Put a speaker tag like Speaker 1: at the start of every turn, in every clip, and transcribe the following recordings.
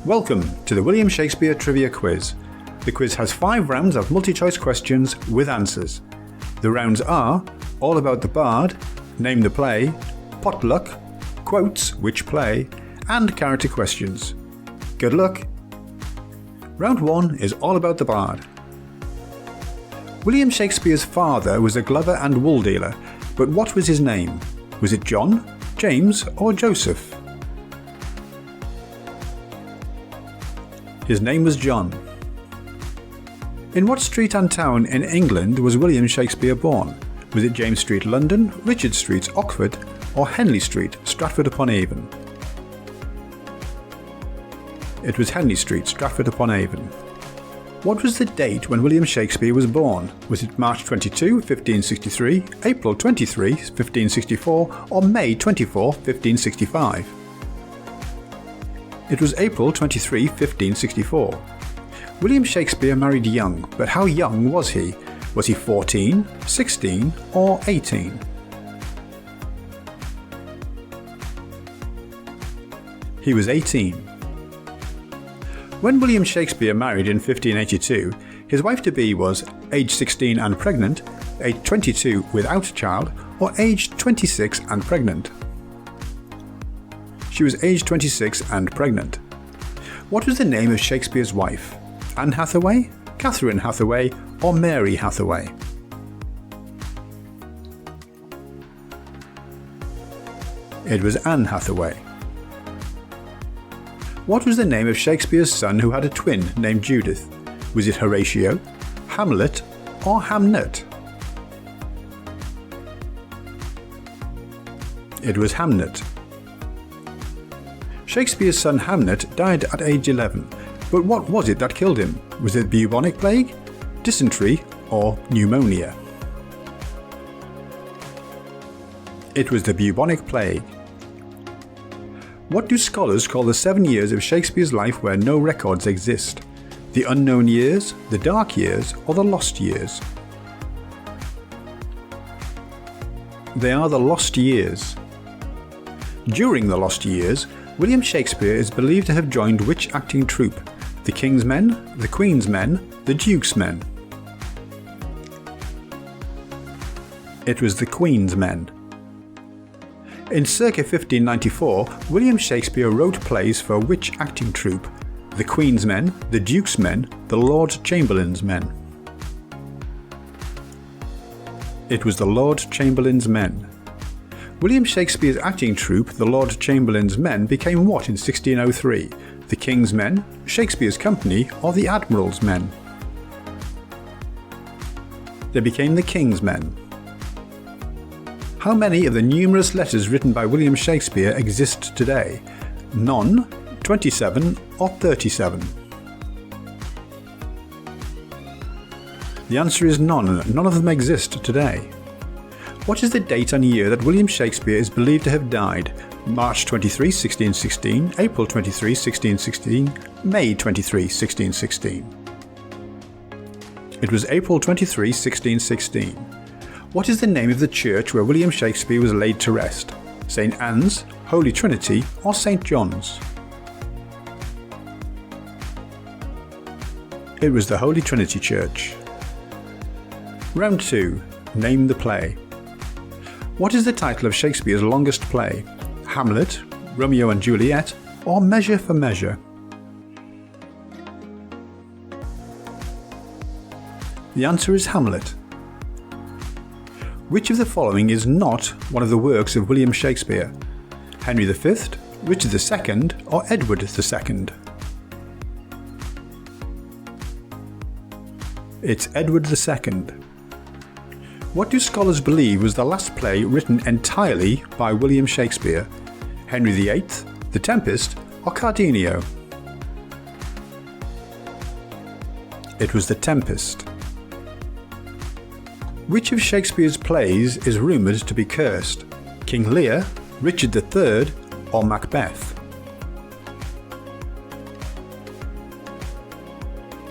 Speaker 1: Welcome to the William Shakespeare Trivia Quiz. The quiz has 5 rounds of multi-choice questions with answers. The rounds are All About the Bard, Name the Play, Potluck, Quotes, Which Play, and Character Questions. Good luck! Round 1 is All About the Bard. William Shakespeare's father was a glover and wool dealer, but what was his name? Was it John, James, or Joseph? His name was John. In what street and town in England was William Shakespeare born? Was it James Street, London, Richard Street, Oxford, or Henley Street, Stratford-upon-Avon? It was Henley Street, Stratford-upon-Avon. What was the date when William Shakespeare was born? Was it March 22, 1563, April 23, 1564, or May 24, 1565? It was April 23, 1564. William Shakespeare married young, but how young was he? Was he 14, 16, or 18? He was 18. When William Shakespeare married in 1582, his wife-to-be was age 16 and pregnant, age 22 without child, or age 26 and pregnant. She was age 26 and pregnant. What was the name of Shakespeare's wife? Anne Hathaway, Catherine Hathaway, or Mary Hathaway? It was Anne Hathaway. What was the name of Shakespeare's son who had a twin named Judith? Was it Horatio, Hamlet, or Hamnet? It was Hamnet. Shakespeare's son Hamnet died at age 11, but what was it that killed him? Was it bubonic plague, dysentery, or pneumonia? It was the bubonic plague. What do scholars call the 7 years of Shakespeare's life where no records exist? The unknown years, the dark years, or the lost years? They are the lost years. During the lost years, William Shakespeare is believed to have joined which acting troupe? The King's Men, the Queen's Men, the Duke's Men? It was the Queen's Men. In circa 1594, William Shakespeare wrote plays for which acting troupe? The Queen's Men, the Duke's Men, the Lord Chamberlain's Men? It was the Lord Chamberlain's Men. William Shakespeare's acting troupe, the Lord Chamberlain's Men, became what in 1603? The King's Men, Shakespeare's Company, or the Admiral's Men? They became the King's Men. How many of the numerous letters written by William Shakespeare exist today? None, 27, or 37? The answer is none. None of them exist today. What is the date and year that William Shakespeare is believed to have died? March 23, 1616, April 23, 1616, May 23, 1616. It was April 23, 1616. What is the name of the church where William Shakespeare was laid to rest? St. Anne's, Holy Trinity, or St. John's? It was the Holy Trinity Church. Round 2. Name the play. What is the title of Shakespeare's longest play? Hamlet, Romeo and Juliet, or Measure for Measure? The answer is Hamlet. Which of the following is not one of the works of William Shakespeare? Henry V, Richard II, or Edward II? It's Edward II. What do scholars believe was the last play written entirely by William Shakespeare? Henry VIII, The Tempest, or Cardenio? It was The Tempest. Which of Shakespeare's plays is rumoured to be cursed? King Lear, Richard III, or Macbeth?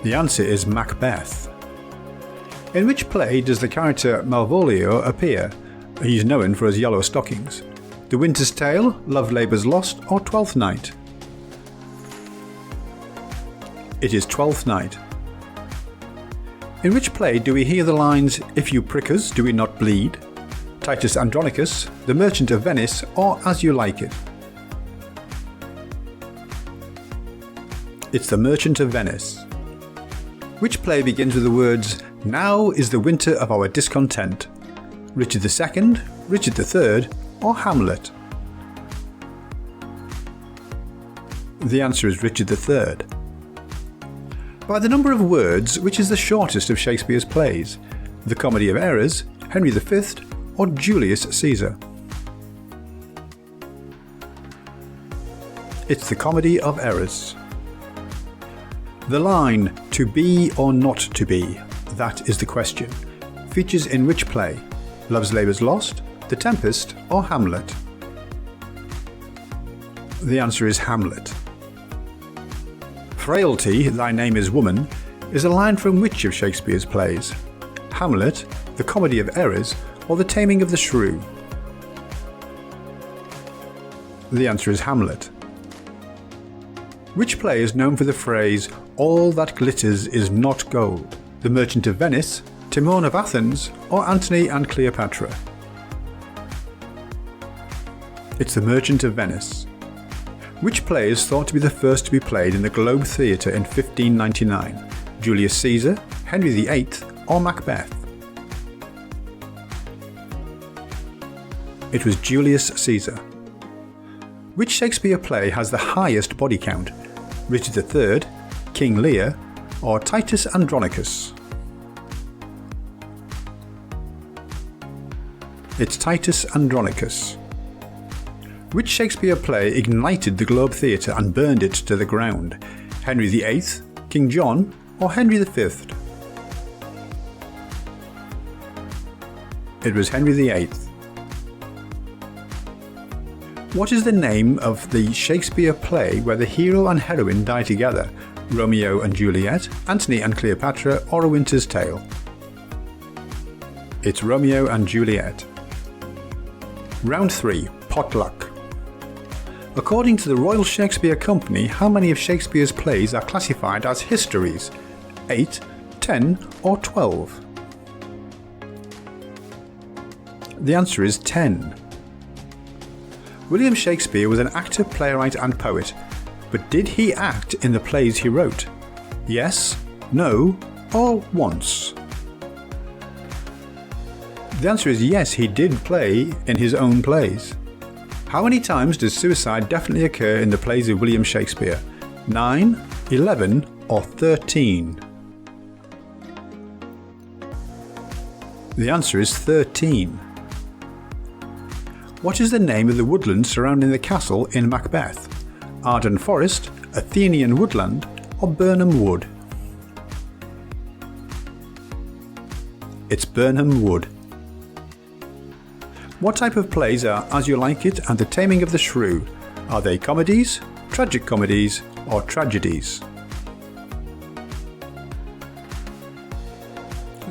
Speaker 1: The answer is Macbeth. In which play does the character Malvolio appear? He's known for his yellow stockings. The Winter's Tale, Love Labour's Lost, or Twelfth Night? It is Twelfth Night. In which play do we hear the lines, "If you prick us, do we not bleed?" Titus Andronicus, The Merchant of Venice, or As You Like It? It's The Merchant of Venice. Which play begins with the words, "Now is the winter of our discontent"? Richard II, Richard III, or Hamlet? The answer is Richard III. By the number of words, which is the shortest of Shakespeare's plays? The Comedy of Errors, Henry V, or Julius Caesar? It's The Comedy of Errors. The line, "To be or not to be, that is the question," features in which play? Love's Labour's Lost, The Tempest, or Hamlet? The answer is Hamlet. "Frailty, thy name is woman," is a line from which of Shakespeare's plays? Hamlet, The Comedy of Errors, or The Taming of the Shrew? The answer is Hamlet. Which play is known for the phrase, "All that glitters is not gold"? The Merchant of Venice, Timon of Athens, or Antony and Cleopatra? It's The Merchant of Venice. Which play is thought to be the first to be played in the Globe Theatre in 1599? Julius Caesar, Henry VIII, or Macbeth? It was Julius Caesar. Which Shakespeare play has the highest body count? Richard III, King Lear, or Titus Andronicus? It's Titus Andronicus. Which Shakespeare play ignited the Globe Theatre and burned it to the ground? Henry VIII, King John, or Henry V? It was Henry VIII. What is the name of the Shakespeare play where the hero and heroine die together? Romeo and Juliet, Antony and Cleopatra, or A Winter's Tale? It's Romeo and Juliet. Round 3. Potluck. According to the Royal Shakespeare Company, how many of Shakespeare's plays are classified as histories? 8, 10, or 12? The answer is 10. William Shakespeare was an actor, playwright, and poet, but did he act in the plays he wrote? Yes, no, or once? The answer is yes, he did play in his own plays. How many times does suicide definitely occur in the plays of William Shakespeare? 9, 11, or 13? The answer is 13. What is the name of the woodland surrounding the castle in Macbeth? Arden Forest, Athenian Woodland, or Burnham Wood? It's Burnham Wood. What type of plays are As You Like It and The Taming of the Shrew? Are they comedies, tragic comedies, or tragedies?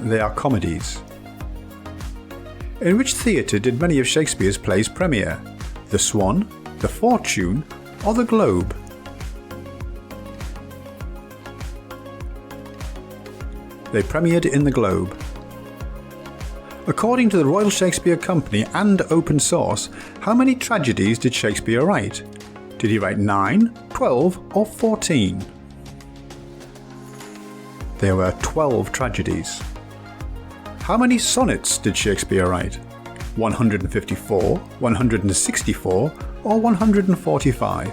Speaker 1: They are comedies. In which theatre did many of Shakespeare's plays premiere? The Swan, The Fortune, or The Globe? They premiered in the Globe. According to the Royal Shakespeare Company and Open Source, how many tragedies did Shakespeare write? Did he write 9, 12, or 14? There were 12 tragedies. How many sonnets did Shakespeare write? 154, 164, or 145?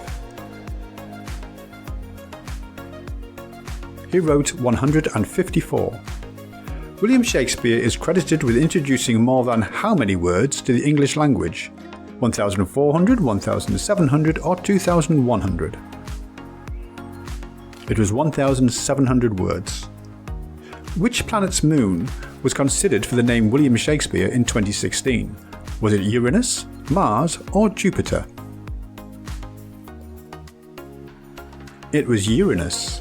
Speaker 1: He wrote 154. William Shakespeare is credited with introducing more than how many words to the English language? 1,400, 1,700, or 2,100? It was 1,700 words. Which planet's moon was considered for the name William Shakespeare in 2016? Was it Uranus, Mars, or Jupiter? It was Uranus.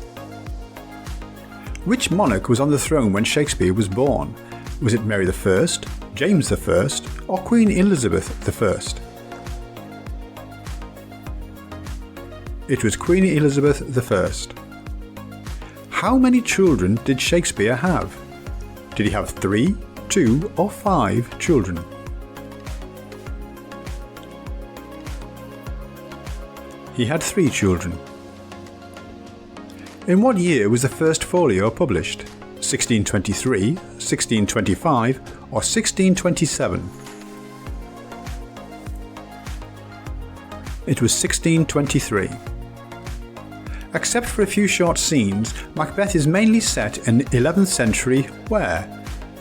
Speaker 1: Which monarch was on the throne when Shakespeare was born? Was it Mary I, James I, or Queen Elizabeth I? It was Queen Elizabeth I. How many children did Shakespeare have? Did he have 3, 2 or 5 children? He had 3 children. In what year was the first folio published? 1623, 1625 or 1627? It was 1623. Except for a few short scenes, Macbeth is mainly set in 11th century where?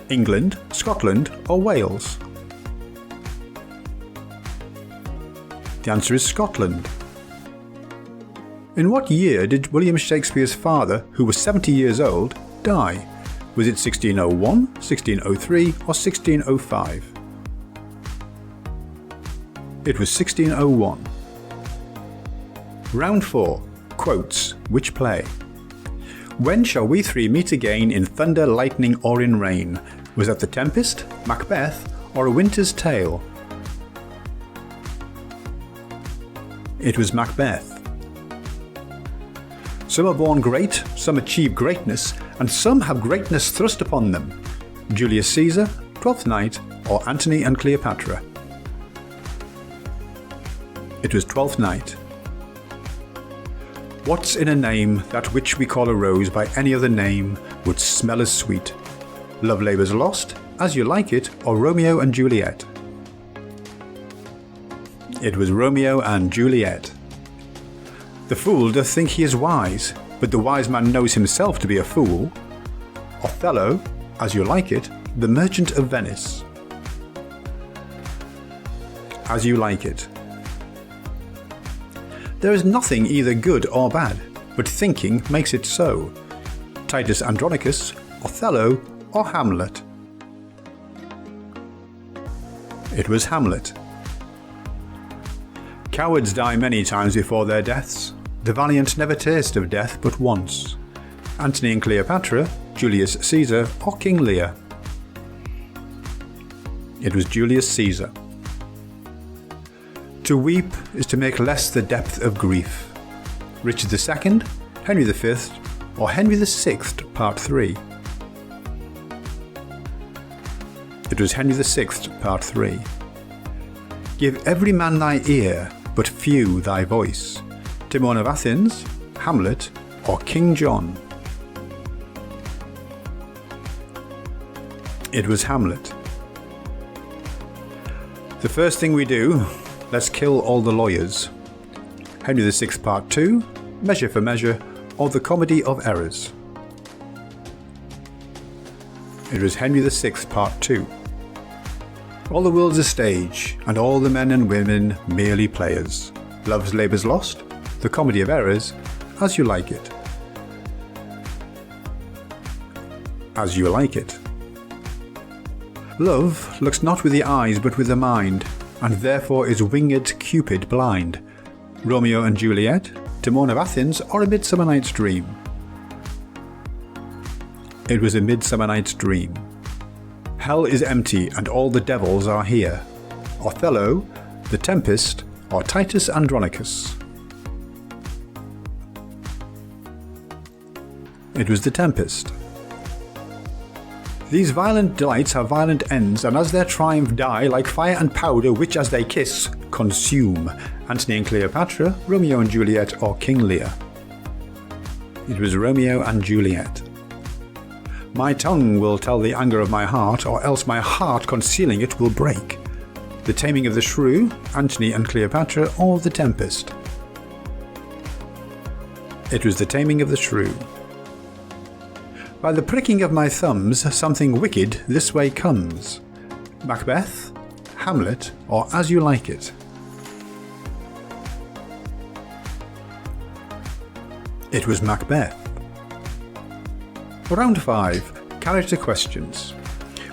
Speaker 1: England, Scotland or Wales? The answer is Scotland. In what year did William Shakespeare's father, who was 70 years old, die? Was it 1601, 1603 or 1605? It was 1601. Round 4. Quotes. Which play? When shall we three meet again in thunder, lightning or in rain? Was that The Tempest, Macbeth or A Winter's Tale? It was Macbeth. Some are born great, some achieve greatness, and some have greatness thrust upon them. Julius Caesar, Twelfth Night, or Antony and Cleopatra? It was Twelfth Night. What's in a name that which we call a rose by any other name would smell as sweet? Love Labour's Lost, As You Like It, or Romeo and Juliet? It was Romeo and Juliet. The fool doth think he is wise, but the wise man knows himself to be a fool. Othello, As You Like It, The Merchant of Venice. As You Like It. There is nothing either good or bad, but thinking makes it so. Titus Andronicus, Othello, or Hamlet? It was Hamlet. Cowards die many times before their deaths. The valiant never taste of death but once. Antony and Cleopatra, Julius Caesar, or King Lear? It was Julius Caesar. To weep is to make less the depth of grief. Richard II, Henry V, or Henry VI, Part 3? It was Henry VI, Part 3. Give every man thy ear, but few thy voice. Timon of Athens, Hamlet, or King John? It was Hamlet. The first thing we do, let's kill all the lawyers. Henry VI, Part 2, Measure for Measure, or The Comedy of Errors? It was Henry VI, Part 2. All the world's a stage, and all the men and women merely players. Love's Labour's Lost, The Comedy of Errors, As You Like It? As You Like It. Love looks not with the eyes but with the mind, and therefore is winged Cupid blind. Romeo and Juliet, Timon of Athens, or A Midsummer Night's Dream? It was A Midsummer Night's Dream. Hell is empty and all the devils are here. Othello, The Tempest, or Titus Andronicus? It was The Tempest. These violent delights have violent ends, and as their triumph die, like fire and powder, which as they kiss, consume. Antony and Cleopatra, Romeo and Juliet, or King Lear? It was Romeo and Juliet. My tongue will tell the anger of my heart, or else my heart concealing it will break. The Taming of the Shrew, Antony and Cleopatra, or The Tempest? It was The Taming of the Shrew. By the pricking of my thumbs, something wicked this way comes. Macbeth, Hamlet, or As You Like It? It was Macbeth. Round 5. Character questions.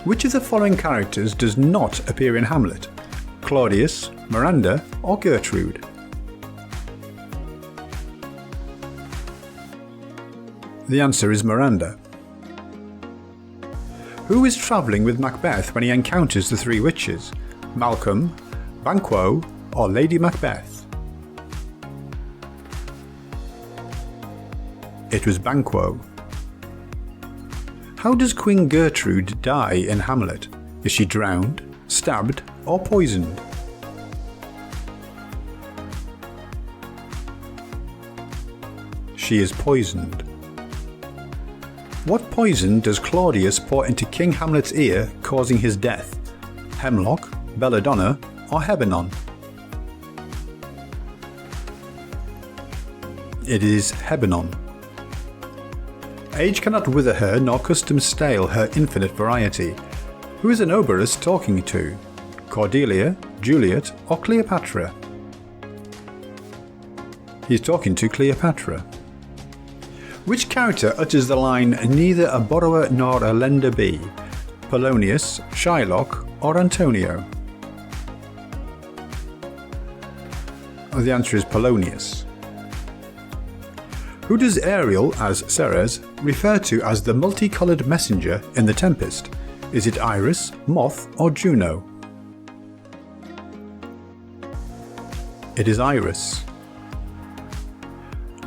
Speaker 1: Which of the following characters does not appear in Hamlet? Claudius, Miranda, or Gertrude? The answer is Miranda. Who is travelling with Macbeth when he encounters the three witches? Malcolm, Banquo, or Lady Macbeth? It was Banquo. How does Queen Gertrude die in Hamlet? Is she drowned, stabbed, or poisoned? She is poisoned. What poison does Claudius pour into King Hamlet's ear, causing his death? Hemlock, belladonna, or hebenon? It is hebenon. Age cannot wither her, nor custom stale her infinite variety. Who is an oberus talking to? Cordelia, Juliet, or Cleopatra? He's talking to Cleopatra. Which character utters the line, "Neither a borrower nor a lender be"? Polonius, Shylock, or Antonio? The answer is Polonius. Who does Ariel, as Ceres, refer to as the multicoloured messenger in The Tempest? Is it Iris, Moth, or Juno? It is Iris.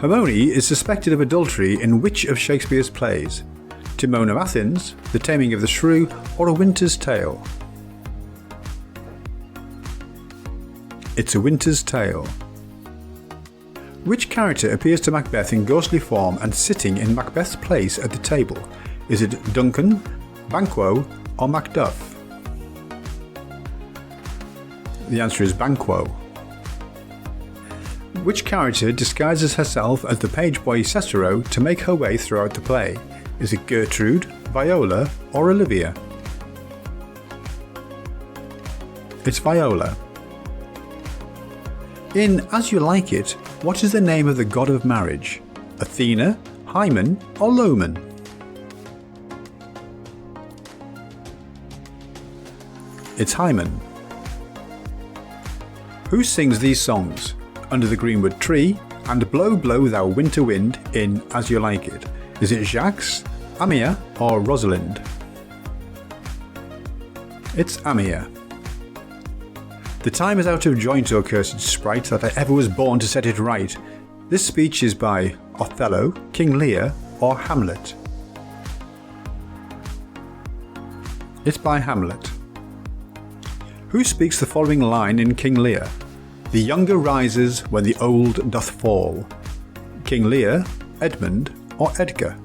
Speaker 1: Hermione is suspected of adultery in which of Shakespeare's plays? Timon of Athens, The Taming of the Shrew, or A Winter's Tale? It's A Winter's Tale. Which character appears to Macbeth in ghostly form and sitting in Macbeth's place at the table? Is it Duncan, Banquo, or Macduff? The answer is Banquo. Which character disguises herself as the page boy Cicero to make her way throughout the play? Is it Gertrude, Viola, or Olivia? It's Viola. In As You Like It, what is the name of the god of marriage? Athena, Hymen, or Loman? It's Hymen. Who sings these songs? Under the Greenwood Tree and Blow Blow Thou Winter Wind in As You Like It. Is it Jacques, Amia, or Rosalind? It's Amia. The time is out of joint, O cursed sprite, that I ever was born to set it right. This speech is by Othello, King Lear, or Hamlet. It's by Hamlet. Who speaks the following line in King Lear? The younger rises when the old doth fall. King Lear, Edmund, or Edgar?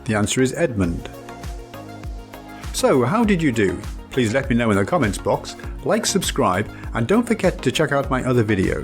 Speaker 1: The answer is Edmund. So, how did you do? Please let me know in the comments box, like, subscribe, and don't forget to check out my other videos.